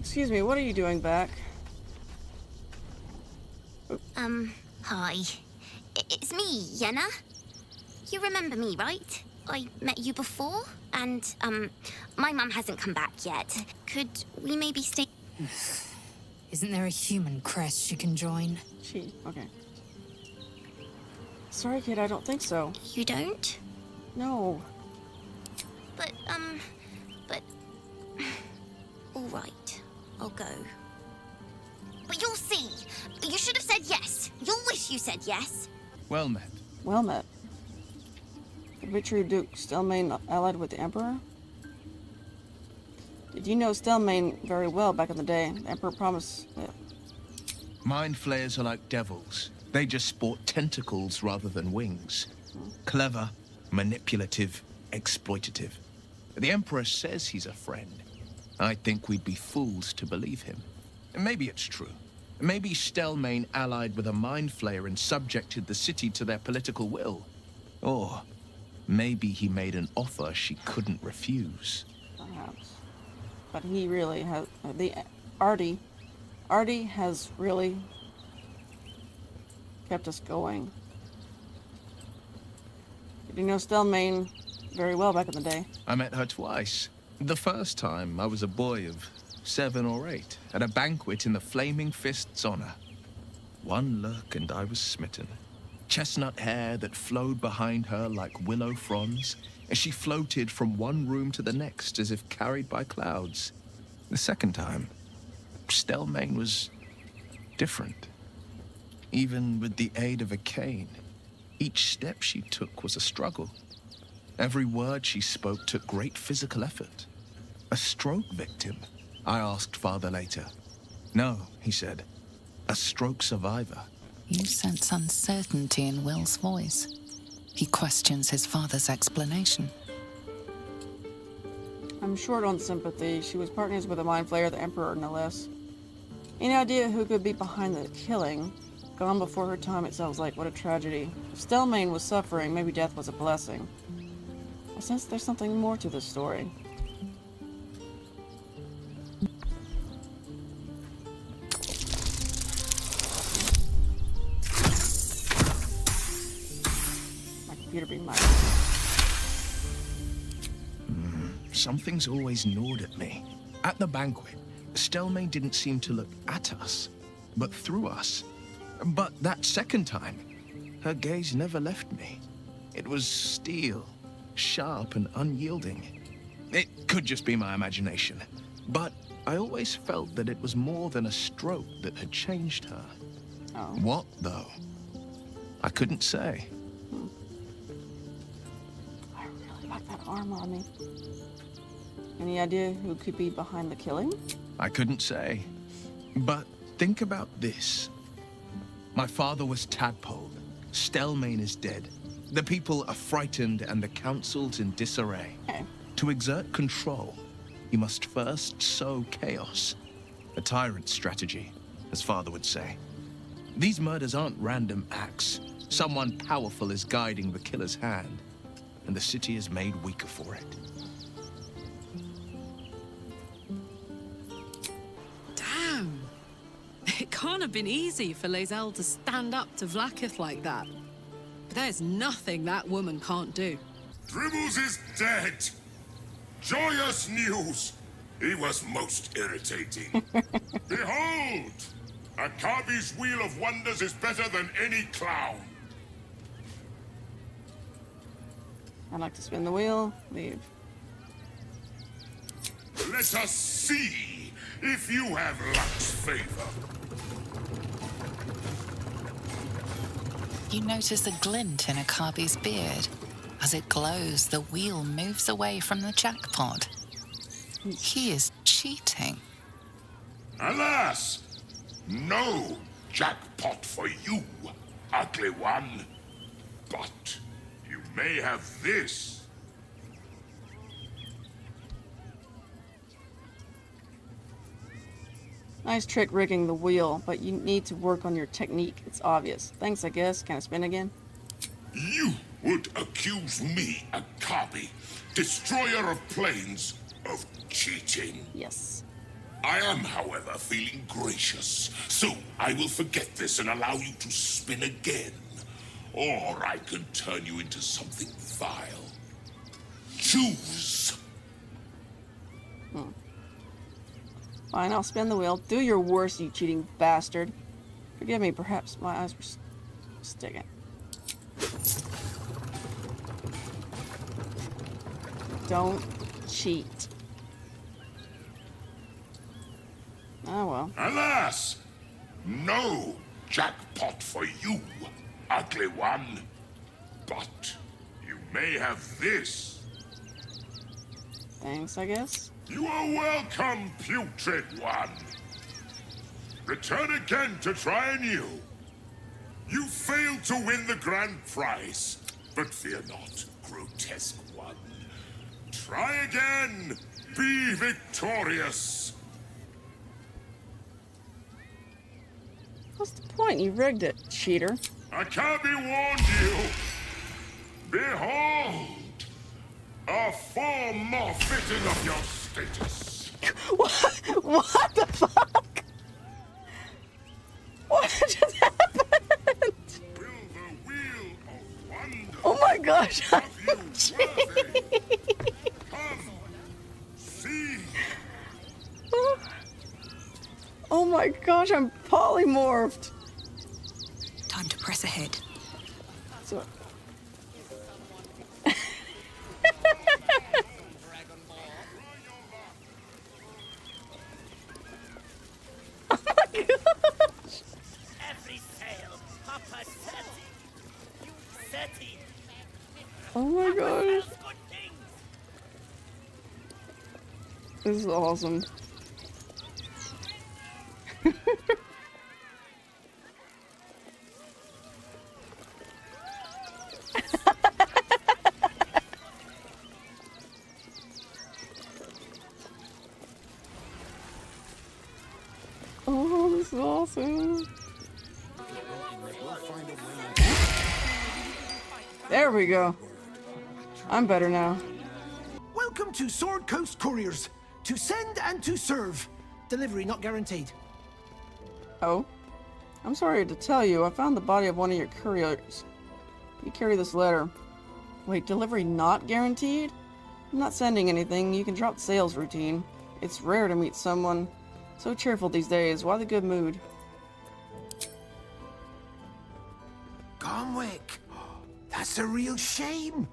Excuse me, what are you doing back? Hi. It's me, Yenna. You remember me, right? I met you before, and, my mum hasn't come back yet. Could we maybe stay? Isn't there a human crest she can join? Okay. Sorry, kid, I don't think so. You don't? No. But... All right, I'll go. But you'll see. You should have said yes. You'll wish you said yes. Well met. Well met. Could it be true Duke Stelmane allied with the Emperor? Did you know Stelmane very well back in the day? The Emperor promised it. Mind flayers are like devils. They just sport tentacles rather than wings. Clever, manipulative, exploitative. The Emperor says he's a friend. I think we'd be fools to believe him. Maybe it's true. Maybe Stelmane allied with a mind flayer and subjected the city to their political will. Or maybe he made an offer she couldn't refuse. Perhaps. But he really has... Artie has really kept us going. Did you know Stelmane very well back in the day? I met her twice. The first time, I was a boy of 7 or 8, at a banquet in the Flaming Fist's honor. One look and I was smitten. Chestnut hair that flowed behind her like willow fronds, as she floated from one room to the next as if carried by clouds. The second time, Stelmane was different. Even with the aid of a cane, each step she took was a struggle. Every word she spoke took great physical effort. A stroke victim? I asked Father later. No, he said. A stroke survivor. You sense uncertainty in Will's voice. He questions his father's explanation. I'm short on sympathy. She was partners with a mind flayer, the Emperor, no less. Any idea who could be behind the killing? Gone before her time, it sounds like. What a tragedy. If Stelmane was suffering, maybe death was a blessing. I sense there's something more to this story. My computer being mine. Something's always gnawed at me. At the banquet, Stelmane didn't seem to look at us, but through us. But that second time, her gaze never left me. It was steel, sharp and unyielding. It could just be my imagination, but I always felt that it was more than a stroke that had changed her. Oh. What, though? I couldn't say. I really like that armor on me. Any idea who could be behind the killing? I couldn't say. But think about this. My father was tadpoled. Stelmane is dead. The people are frightened and the council's in disarray. Okay. To exert control, you must first sow chaos. A tyrant's strategy, as father would say. These murders aren't random acts. Someone powerful is guiding the killer's hand, and the city is made weaker for it. Damn! It can't have been easy for Lae'zel to stand up to Vlaakith like that. But there's nothing that woman can't do. Dribbles is dead! Joyous news! He was most irritating. Behold! Akabi's Wheel of Wonders is better than any clown. I'd like to spin the wheel, leave. Let us see if you have luck's favor. You notice a glint in Akabi's beard. As it glows, the wheel moves away from the jackpot. He is cheating. Alas! No jackpot for you, ugly one. But you may have this. Nice trick rigging the wheel, but you need to work on your technique. It's obvious. Thanks, I guess. Can I spin again? You would accuse me, Akabi, destroyer of planes, of cheating. Yes. I am, however, feeling gracious, so I will forget this and allow you to spin again. Or I can turn you into something vile. Choose. Fine, I'll spin the wheel. Do your worst, you cheating bastard. Forgive me, perhaps my eyes were sticking. Don't cheat. Oh well. Alas! No jackpot for you, ugly one. But you may have this. Thanks, I guess. You are welcome, putrid one. Return again to try anew. You failed to win the grand prize, but fear not, grotesque one. Try again. Be victorious. What's the point? You rigged it, cheater. I can't be warned you. Behold, a form more fitting of your status. What the fuck? What just happened? Will the wheel of wonder Oh my gosh. have you worthy? Come, see. Oh my gosh, I'm polymorphed. Time to press ahead. So, Every sail, Papa Seti. You Seti. oh my gosh. Good things. This is awesome. Oh, this is awesome. There we go. I'm better now. Welcome to Sword Coast Couriers. To send and to serve. Delivery not guaranteed. Oh? I'm sorry to tell you, I found the body of one of your couriers. You carry this letter. Wait, delivery not guaranteed? I'm not sending anything. You can drop the sales routine. It's rare to meet someone so cheerful these days. Why the good mood? Gomwick. That's a real shame.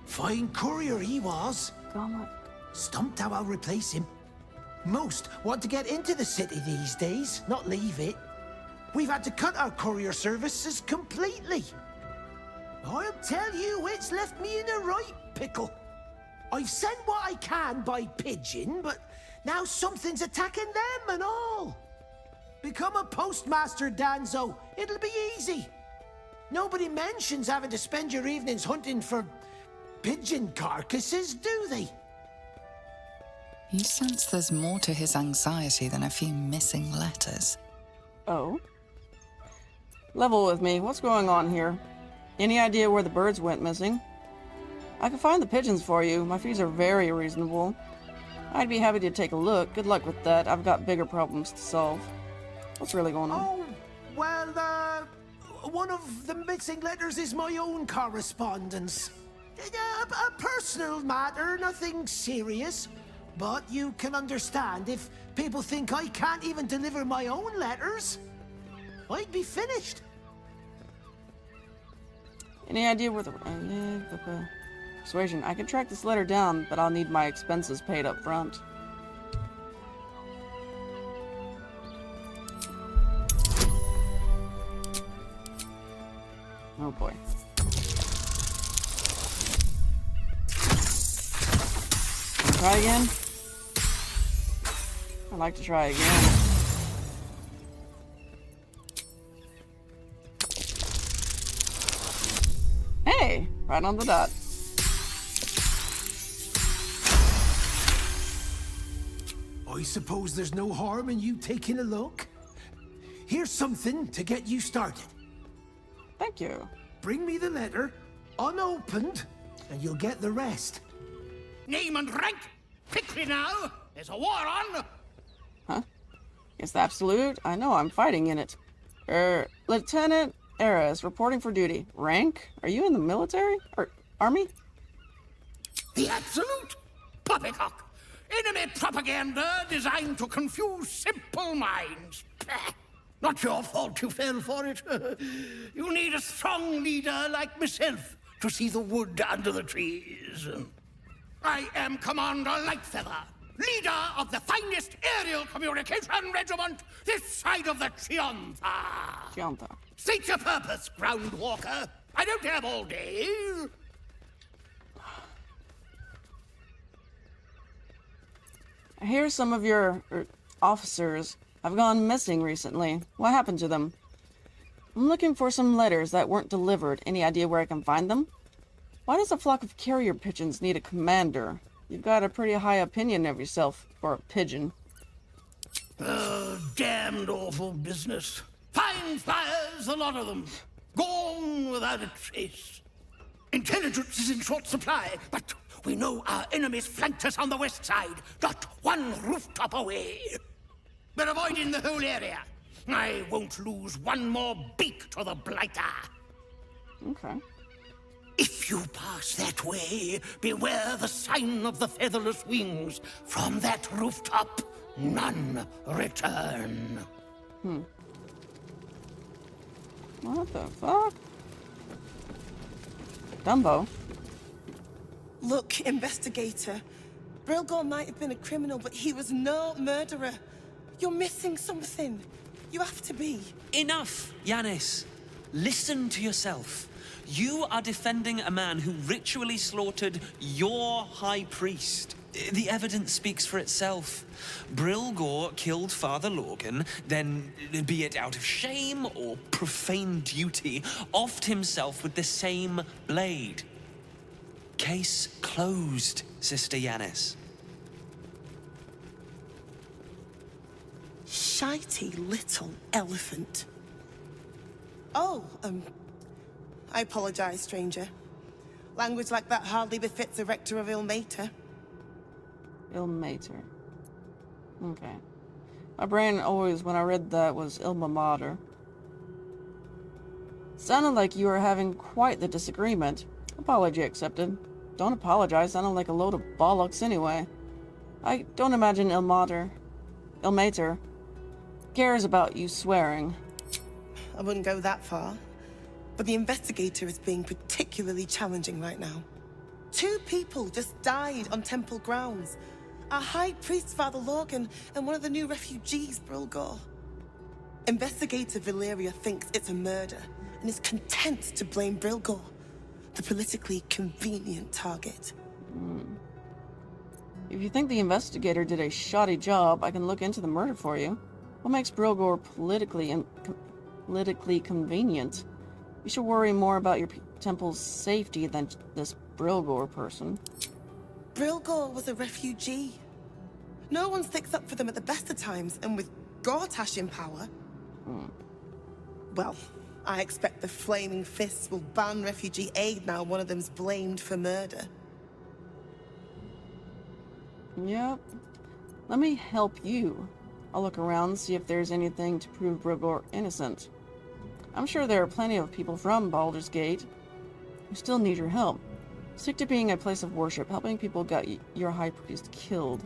Fine courier he was. Gomwick. Stumped how I'll replace him. Most want to get into the city these days, not leave it. We've had to cut our courier services completely. I'll tell you, it's left me in a right pickle. I've sent what I can by pigeon, but now something's attacking them and all. Become a postmaster, Danzo. It'll be easy. Nobody mentions having to spend your evenings hunting for pigeon carcasses, do they? You sense there's more to his anxiety than a few missing letters. Oh? Level with me. What's going on here? Any idea where the birds went missing? I can find the pigeons for you. My fees are very reasonable. I'd be happy to take a look. Good luck with that. I've got bigger problems to solve. What's really going on? Oh, well, one of the missing letters is my own correspondence. A personal matter, nothing serious. But you can understand if people think I can't even deliver my own letters, I'd be finished. Any idea where the persuasion? I can track this letter down, but I'll need my expenses paid up front. Oh boy. Try again? I'd like to try again. Hey! Right on the dot. I suppose there's no harm in you taking a look. Here's something to get you started. Thank you. Bring me the letter, unopened, and you'll get the rest. Name and rank. Quickly now. There's a war on. It's absolute. I know, I'm fighting in it. Lieutenant Eris, reporting for duty. Rank? Are you in the military? Or army? The absolute poppycock. Enemy propaganda designed to confuse simple minds. Pah. Not your fault you fell for it. You need a strong leader like myself to see the wood under the trees. I am Commander Lightfeather, leader of the finest aerial communication regiment this side of the Chiantha. State your purpose, Groundwalker. I don't have all day. I hear some of your officers have gone missing recently. What happened to them? I'm looking for some letters that weren't delivered. Any idea where I can find them? Why does a flock of carrier pigeons need a commander? You've got a pretty high opinion of yourself for a pigeon. Damned awful business. Fine flyers, a lot of them. Gone without a trace. Intelligence is in short supply, but we know our enemies flanked us on the west side, not one rooftop away. We're avoiding the whole area. I won't lose one more beak to the blighter. Okay. If you pass that way, beware the sign of the featherless wings. From that rooftop, none return. What the fuck? Dumbo. Look, investigator. Brilgor might have been a criminal, but he was no murderer. You're missing something. You have to be. Enough, Yanis. Listen to yourself. You are defending a man who ritually slaughtered your high priest. The evidence speaks for itself. Brilgor killed Father Lorgan, then, be it out of shame or profane duty, offed himself with the same blade. Case closed, Sister Yanis. Shitey little elephant. Oh, I apologize, stranger. Language like that hardly befits a rector of Ilmater. Ilmater. Okay. My brain always, when I read that, was Ilma Mater. Sounded like you were having quite the disagreement. Apology accepted. Don't apologize, sounded like a load of bollocks anyway. I don't imagine Ilmater cares about you swearing. I wouldn't go that far. But the investigator is being particularly challenging right now. 2 people just died on temple grounds. Our high priest, Father Lorgan, and one of the new refugees, Brilgor. Investigator Valeria thinks it's a murder and is content to blame Brilgor, the politically convenient target. If you think the investigator did a shoddy job, I can look into the murder for you. What makes Brilgor politically convenient? You should worry more about your temple's safety than this Brilgor person. Brilgor was a refugee. No one sticks up for them at the best of times, and with Gortash in power... Well, I expect the Flaming Fists will ban refugee aid now one of them's blamed for murder. Yep. Let me help you. I'll look around, see if there's anything to prove Brilgor innocent. I'm sure there are plenty of people from Baldur's Gate who still need your help. Stick to being a place of worship. Helping people got your high priest killed.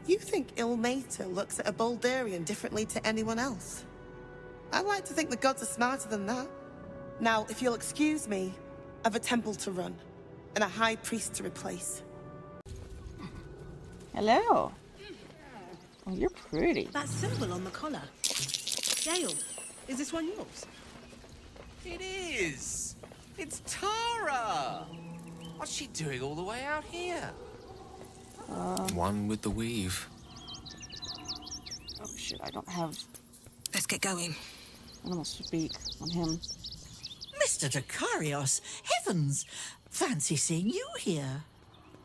You think Ilmater looks at a Baldurian differently to anyone else? I like to think the gods are smarter than that. Now, if you'll excuse me, I've a temple to run, and a high priest to replace. Hello. Oh, you're pretty. That symbol on the collar. Gale, is this one yours? It is! It's Tara! What's she doing all the way out here? One with the weave. Oh shit, I don't have... Let's get going. animal speak on him. Mr. Dakarios, heavens! Fancy seeing you here.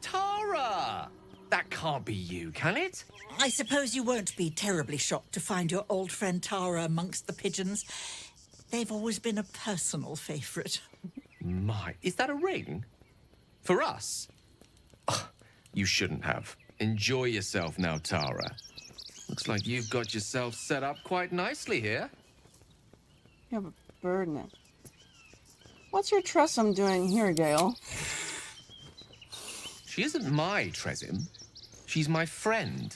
Tara! That can't be you, can it? I suppose you won't be terribly shocked to find your old friend Tara amongst the pigeons. They've always been a personal favourite. My, is that a ring? For us? Ugh, you shouldn't have. Enjoy yourself now, Tara. Looks like you've got yourself set up quite nicely here. You have a bird in it. What's your Tressum doing here, Gale? She isn't my Tresim. She's my friend.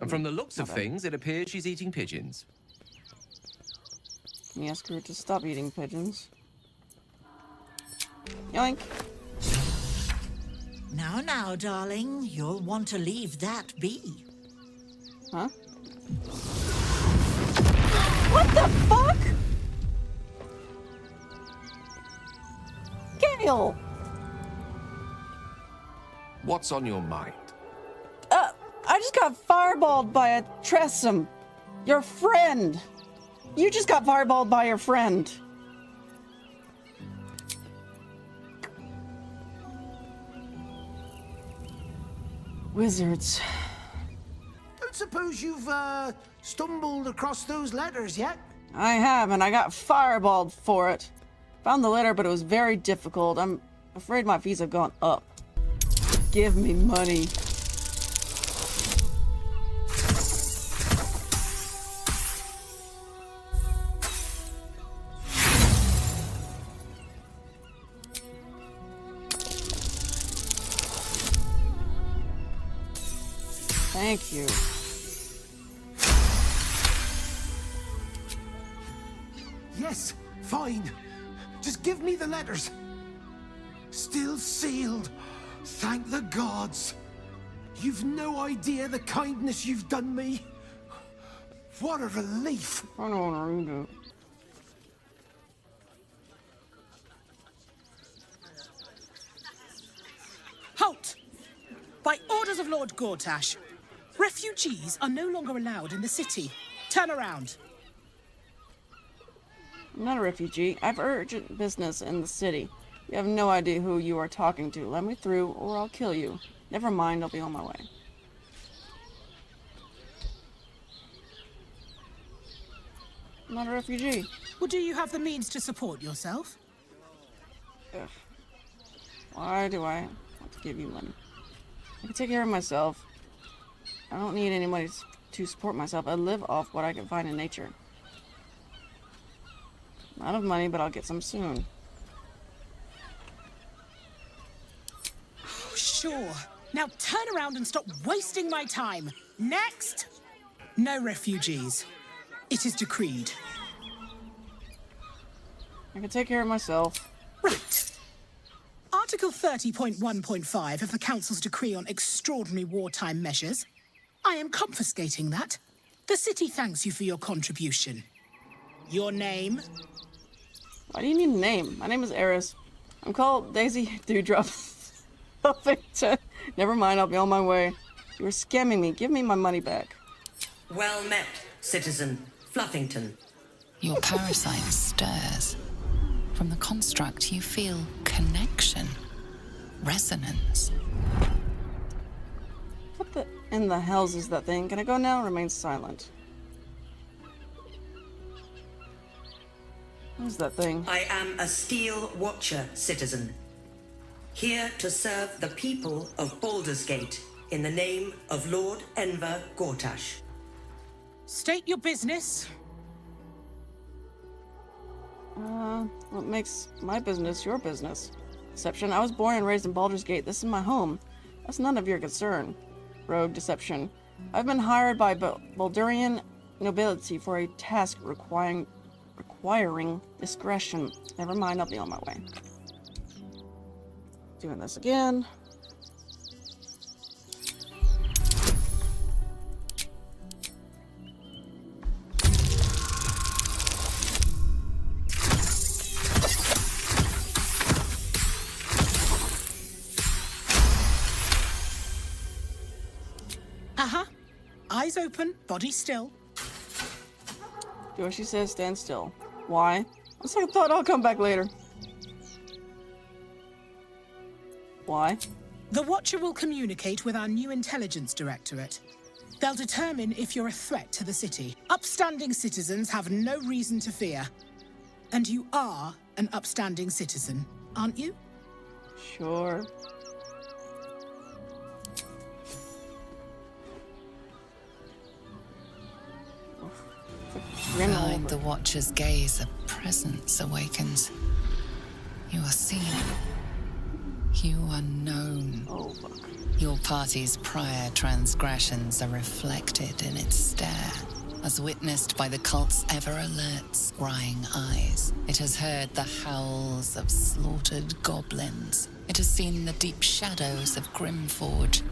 And from the looks of things, it appears she's eating pigeons. Can you ask her to stop eating pigeons? Yoink. Now, darling, you'll want to leave that be. Huh? What the fuck? Gale! What's on your mind? I just got fireballed by a Tressum. Your friend. You just got fireballed by your friend. Wizards. Don't suppose you've, stumbled across those letters yet? I have, and I got fireballed for it. Found the letter, but it was very difficult. I'm afraid my fees have gone up. Give me money. Thank you. Yes, fine. Just give me the letters. Still sealed. Thank the gods. You've no idea the kindness you've done me. What a relief. I don't want to read it. Halt! By orders of Lord Gortash, refugees are no longer allowed in the city. Turn around. I'm not a refugee. I have urgent business in the city. You have no idea who you are talking to. Let me through, or I'll kill you. Never mind, I'll be on my way. I'm not a refugee. Well, do you have the means to support yourself? Ugh. Why do I have to give you money? I can take care of myself. I don't need any money to support myself. I live off what I can find in nature. I'm out of money, but I'll get some soon. Oh, sure. Now turn around and stop wasting my time. Next! No refugees. It is decreed. I can take care of myself. Right. Article 30.1.5 of the Council's decree on extraordinary wartime measures. I am confiscating that. The city thanks you for your contribution. Your name? Why do you need a name? My name is Eris. I'm called Daisy Dewdrop. Huffington. Never mind, I'll be on my way. You were scamming me. Give me my money back. Well met, citizen Fluffington. Your parasite stirs. From the construct, you feel connection, resonance. What the in the hells is that thing? Can I go now? Remain silent. What is that thing? I am a Steel Watcher, citizen. Here to serve the people of Baldur's Gate in the name of Lord Enver Gortash. State your business. What makes my business your business? Deception. I was born and raised in Baldur's Gate. This is my home. That's none of your concern. Rogue deception. I've been hired by Baldurian nobility for a task requiring discretion. Never mind, I'll be on my way. Doing this again. Eyes open, body still. Do what she says, stand still. Why? On second thought, I'll come back later. Why? The Watcher will communicate with our new intelligence directorate. They'll determine if you're a threat to the city. Upstanding citizens have no reason to fear. And you are an upstanding citizen, aren't you? Sure. Behind the Watcher's gaze, a presence awakens. You are seen. You are known. Oh, fuck. Your party's prior transgressions are reflected in its stare, as witnessed by the cult's ever-alert, scrying eyes. It has heard the howls of slaughtered goblins. It has seen the deep shadows of Grimforge,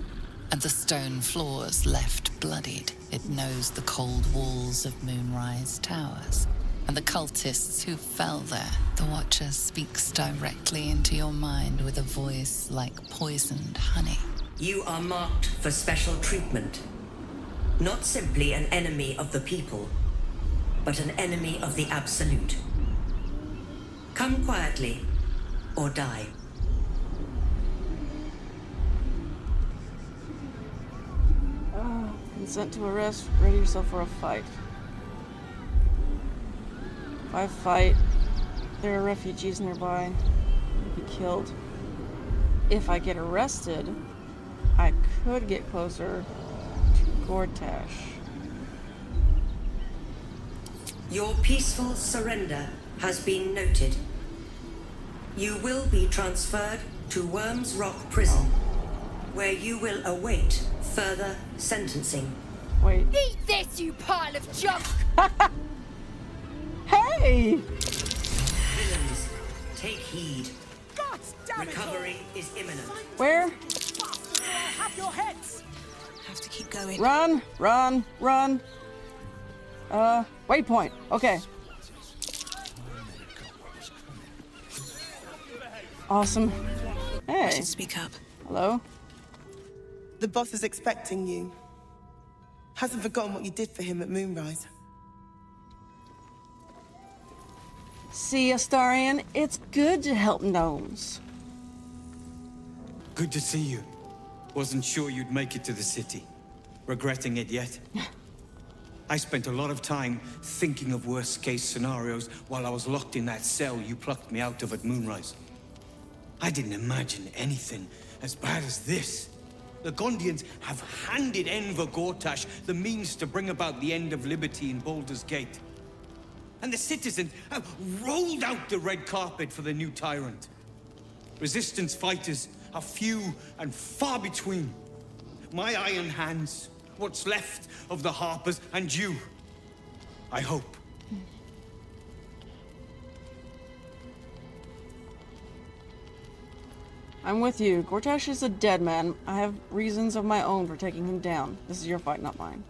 and the stone floors left bloodied. It knows the cold walls of Moonrise Towers, and the cultists who fell there. The Watcher speaks directly into your mind with a voice like poisoned honey. You are marked for special treatment. Not simply an enemy of the people, but an enemy of the Absolute. Come quietly, or die. Consent to arrest. Ready yourself for a fight. If I fight, there are refugees nearby. I'll be killed. If I get arrested, I could get closer to Gortash. Your peaceful surrender has been noted. You will be transferred to Worm's Rock Prison, where you will await further sentencing. Wait. Eat this, you pile of junk! Hey! Villains, take heed. God damn it! Recovery is imminent. Where? Have your heads! Have to keep going. Run! Run! Run! Waypoint. Okay. Awesome. Hey. I should speak up. Hello? The boss is expecting you. Hasn't forgotten what you did for him at Moonrise. See, Astarion, it's good to help gnomes. Good to see you. Wasn't sure you'd make it to the city. Regretting it yet? I spent a lot of time thinking of worst-case scenarios while I was locked in that cell you plucked me out of at Moonrise. I didn't imagine anything as bad as this. The Gondians have handed Enver Gortash the means to bring about the end of liberty in Baldur's Gate. And the citizens have rolled out the red carpet for the new tyrant. Resistance fighters are few and far between. My iron hands, what's left of the Harpers, and you. I hope. I'm with you. Gortash is a dead man. I have reasons of my own for taking him down. This is your fight, not mine.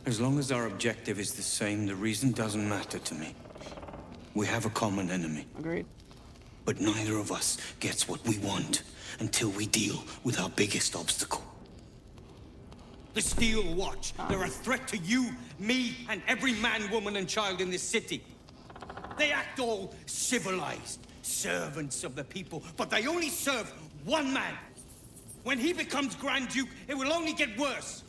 As long as our objective is the same, the reason doesn't matter to me. We have a common enemy. Agreed. But neither of us gets what we want until we deal with our biggest obstacle. The Steel Watch. They're a threat to you, me, and every man, woman, and child in this city. They act all civilized, servants of the people, but they only serve one man. When he becomes Grand Duke, it will only get worse.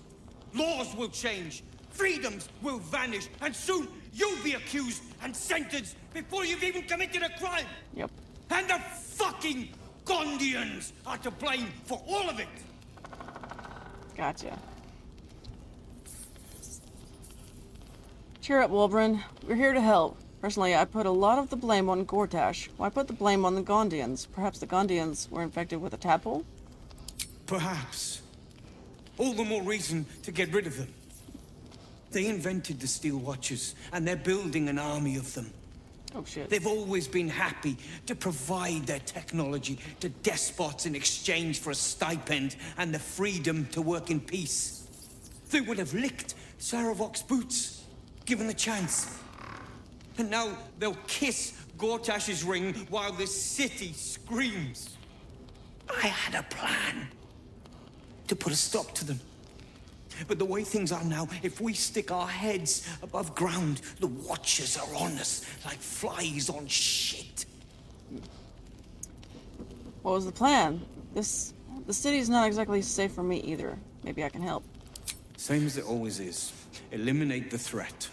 Laws will change, freedoms will vanish, and soon you'll be accused and sentenced before you've even committed a crime. Yep. And the fucking Gondians are to blame for all of it. Gotcha. Cheer up, Wolverine. We're here to help. Personally, I put a lot of the blame on Gortash. Why put the blame on the Gondians? Perhaps the Gondians were infected with a tadpole? Perhaps. All the more reason to get rid of them. They invented the Steel Watchers, and they're building an army of them. Oh, shit. They've always been happy to provide their technology to despots in exchange for a stipend and the freedom to work in peace. They would have licked Saravok's boots, given the chance. And now they'll kiss Gortash's ring while this city screams. I had a plan to put a stop to them. But the way things are now, if we stick our heads above ground, the Watchers are on us like flies on shit. What was the plan? The city's not exactly safe for me either. Maybe I can help. Same as it always is. Eliminate the threat.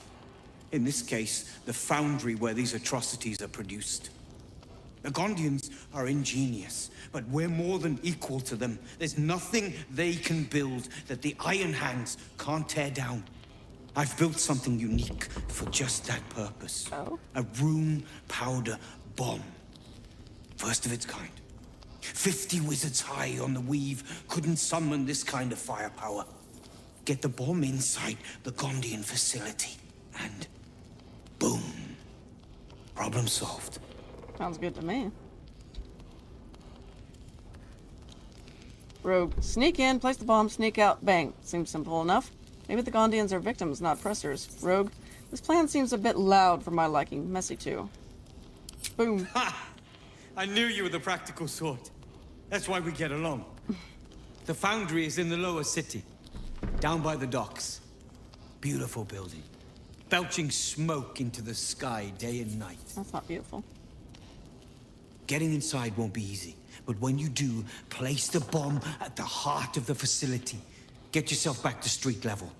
In this case, the foundry where these atrocities are produced. The Gondians are ingenious, but we're more than equal to them. There's nothing they can build that the Iron Hands can't tear down. I've built something unique for just that purpose. A rune powder bomb. First of its kind. 50 wizards high on the weave couldn't summon this kind of firepower. Get the bomb inside the Gondian facility, and boom. Problem solved. Sounds good to me. Rogue. Sneak in, place the bomb, sneak out, bang. Seems simple enough. Maybe the Gondians are victims, not pressers. Rogue. This plan seems a bit loud for my liking. Messy, too. Boom. Ha! I knew you were the practical sort. That's why we get along. The foundry is in the lower city, down by the docks. Beautiful building. Belching smoke into the sky day and night. That's not beautiful. Getting inside won't be easy, but when you do, place the bomb at the heart of the facility. Get yourself back to street level.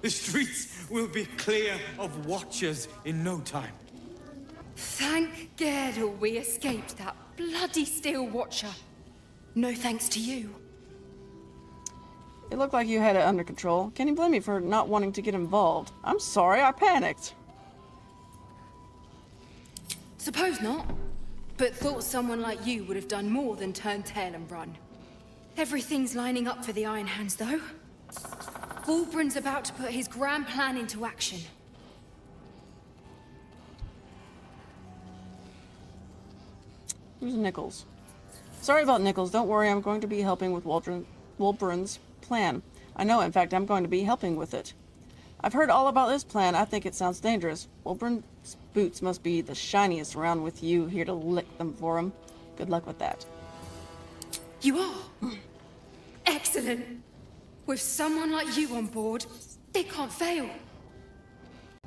The streets will be clear of watchers in no time. Thank Gale we escaped that bloody Steel Watcher. No thanks to you. It looked like you had it under control. Can you blame me for not wanting to get involved? I'm sorry, I panicked. Suppose not. But thought someone like you would have done more than turn tail and run. Everything's lining up for the Iron Hands, though. Wulbren's about to put his grand plan into action. Who's Nichols? Sorry about Nichols. Don't worry, I'm going to be helping with Wulbren's plan. I know, in fact, I'm going to be helping with it. I've heard all about this plan. I think it sounds dangerous. Wulbren's boots must be the shiniest around with you here to lick them for him. Good luck with that. You are? Excellent. With someone like you on board, they can't fail.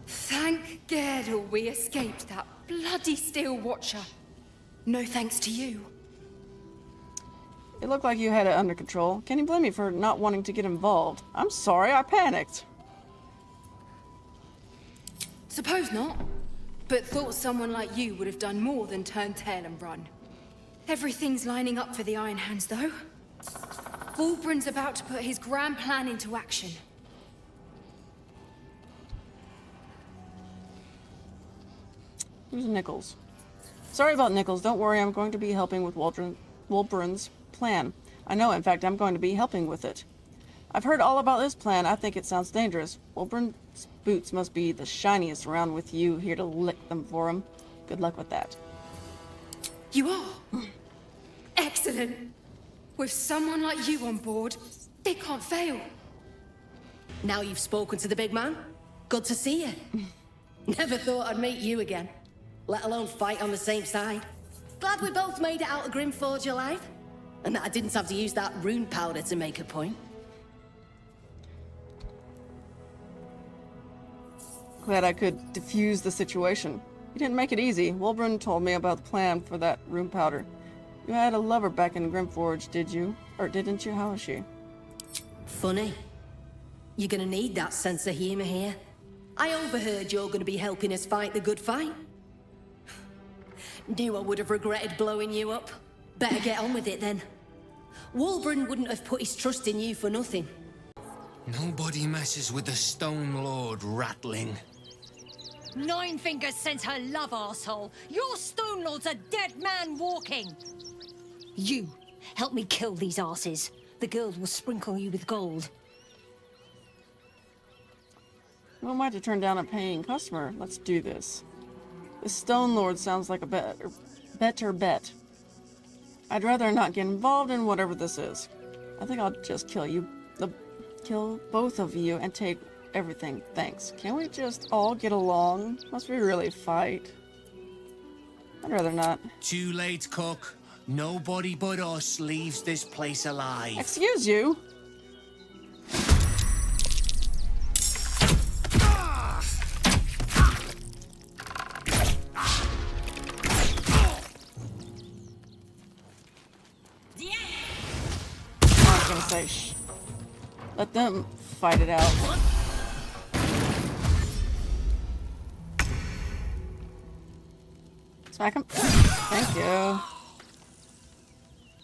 Thank Gale we escaped that bloody Steel Watcher. No thanks to you. It looked like you had it under control. Can you blame me for not wanting to get involved? I'm sorry, I panicked. Suppose not. But thought someone like you would have done more than turn tail and run. Everything's lining up for the Iron Hands, though. Wulbren's about to put his grand plan into action. Who's Nichols? Sorry about Nichols. Don't worry, I'm going to be helping with Wulbren's plan. I know, in fact, I'm going to be helping with it. I've heard all about this plan. I think it sounds dangerous. Wulbren's boots must be the shiniest around with you here to lick them for him. Good luck with that. You are? Excellent. With someone like you on board, they can't fail. Now you've spoken to the big man, good to see you. Never thought I'd meet you again, let alone fight on the same side. Glad we both made it out of Grimforge alive, and that I didn't have to use that rune powder to make a point. Glad I could defuse the situation. You didn't make it easy. Wulbren told me about the plan for that rune powder. You had a lover back in Grimforge, did you? Or didn't you? How is she? Funny. You're gonna need that sense of humor here. I overheard you're gonna be helping us fight the good fight. Knew I would have regretted blowing you up. Better get on with it then. Wulbren wouldn't have put his trust in you for nothing. Nobody messes with the Stone Lord, Ratling. Nine Fingers sent her love, arsehole. Your Stone Lord's a dead man walking. You, help me kill these asses. The girls will sprinkle you with gold. Who am I to turn down a paying customer? Let's do this. The Stone Lord sounds like a better bet. I'd rather not get involved in whatever this is. I think I'll just kill both of you and take everything. Thanks. Can't we just all get along? Must we really fight? I'd rather not. Too late, Cook. Nobody but us leaves this place alive. Excuse you? I was gonna say, shh. Let them fight it out. Smack him. Thank you.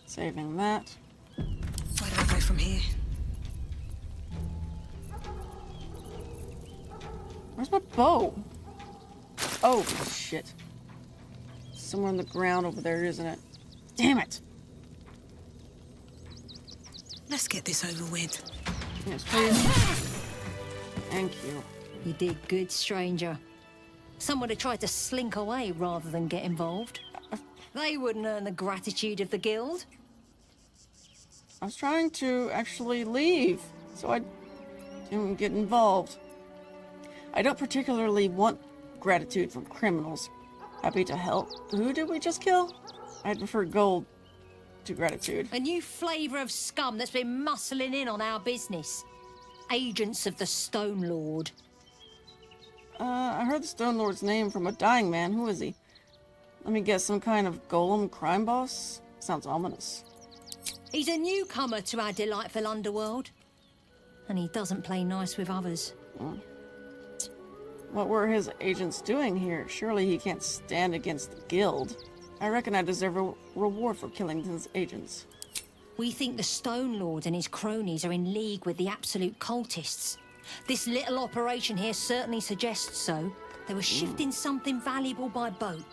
Saving that. Where do I go from here? Where's my bow? Oh, shit. Somewhere on the ground over there, isn't it? Damn it! Let's get this over with. Yes, please. Thank you. You did good, stranger. Someone had tried to slink away rather than get involved. They wouldn't earn the gratitude of the guild. I was trying to actually leave, so I didn't get involved. I don't particularly want gratitude from criminals. Happy to help. Who did we just kill? I'd prefer gold to gratitude. A new flavour of scum that's been muscling in on our business. Agents of the Stone Lord. I heard the Stone Lord's name from a dying man. Who is he? Let me guess, some kind of golem crime boss? Sounds ominous. He's a newcomer to our delightful underworld. And he doesn't play nice with others. What were his agents doing here? Surely he can't stand against the guild. I reckon I deserve a reward for killing his agents. We think the Stone Lord and his cronies are in league with the absolute cultists. This little operation here certainly suggests so. They were shifting something valuable by boat.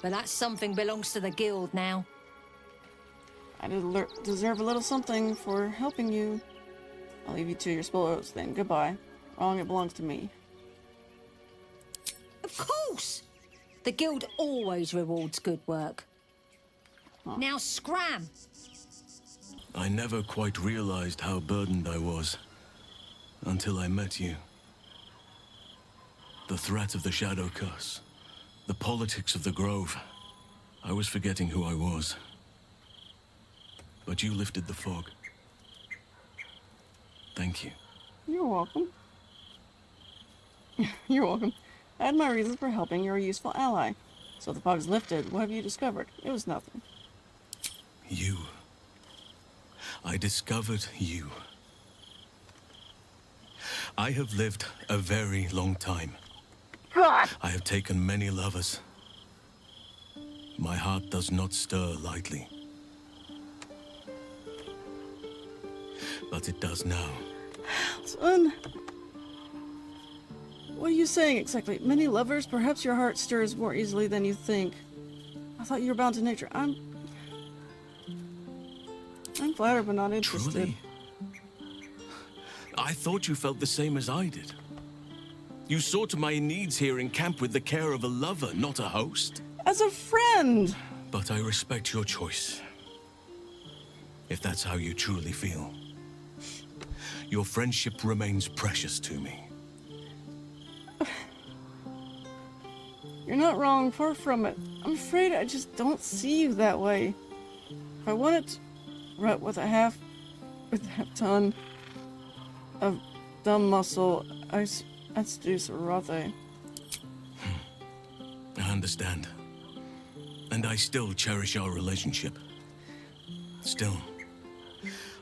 But that something belongs to the guild now. I deserve a little something for helping you. I'll leave you to your spoils then. Goodbye. Wrong, it belongs to me. Of course! The guild always rewards good work. Now scram! I never quite realized how burdened I was. Until I met you. The threat of the Shadow Curse. The politics of the Grove. I was forgetting who I was. But you lifted the fog. Thank you. You're welcome. You're welcome. I had my reasons for helping. You're a useful ally. So the fog's lifted. What have you discovered? It was nothing. You. I discovered you. I have lived a very long time. God! I have taken many lovers. My heart does not stir lightly. But it does now. Son. What are you saying exactly? Many lovers? Perhaps your heart stirs more easily than you think. I thought you were bound to nature. I'm flattered but not interested. Truly? I thought you felt the same as I did. You saw to my needs here in camp with the care of a lover, not a host. As a friend! But I respect your choice. If that's how you truly feel. Your friendship remains precious to me. You're not wrong, far from it. I'm afraid I just don't see you that way. If I wanted to rut with a ton of dumb muscle, I'd seduce a Rothe. I understand. And I still cherish our relationship. Still,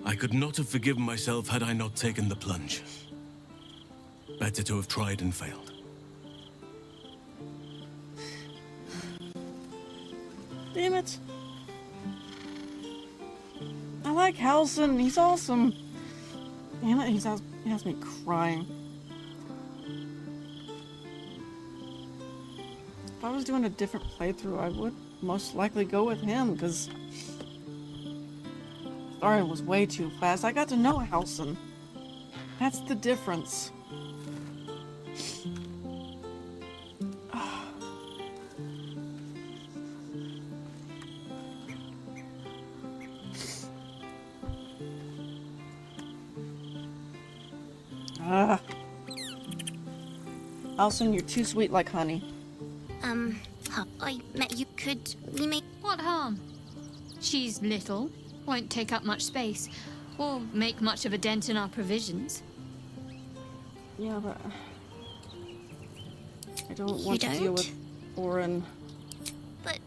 I could not have forgiven myself had I not taken the plunge. Better to have tried and failed. Damn it. I like Halsin. He's awesome. Damn it, he has me crying. If I was doing a different playthrough, I would most likely go with him, because the story was way too fast. I got to know Halsin. That's the difference. Halsin, you're too sweet like honey. I met you could we make... What harm? She's little, won't take up much space, or make much of a dent in our provisions. Yeah, but I don't want to deal with Orin. But,